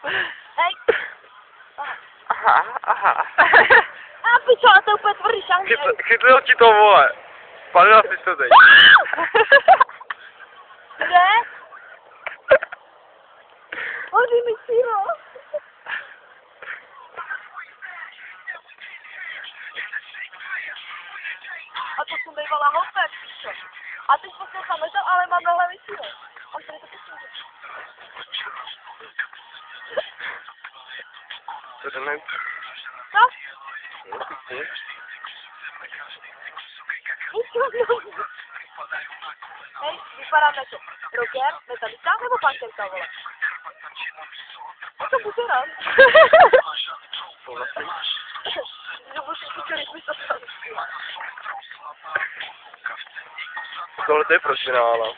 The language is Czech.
Hej. Aha. A pičo, a to je úplně tvrdý šanky. Chytl ti to, vole. Palila jsi to teď. Kde? Hodí mi síro. A to jsem bývala hopek, pičo. A teď posloucháme to, ale mám na hlavě síro. A tady to poslouchám. To ne. Co? Hej, vypadáme to. Rokem, metalista nebo pankerka, vole? A to bude rád. Tohle to je pro finále.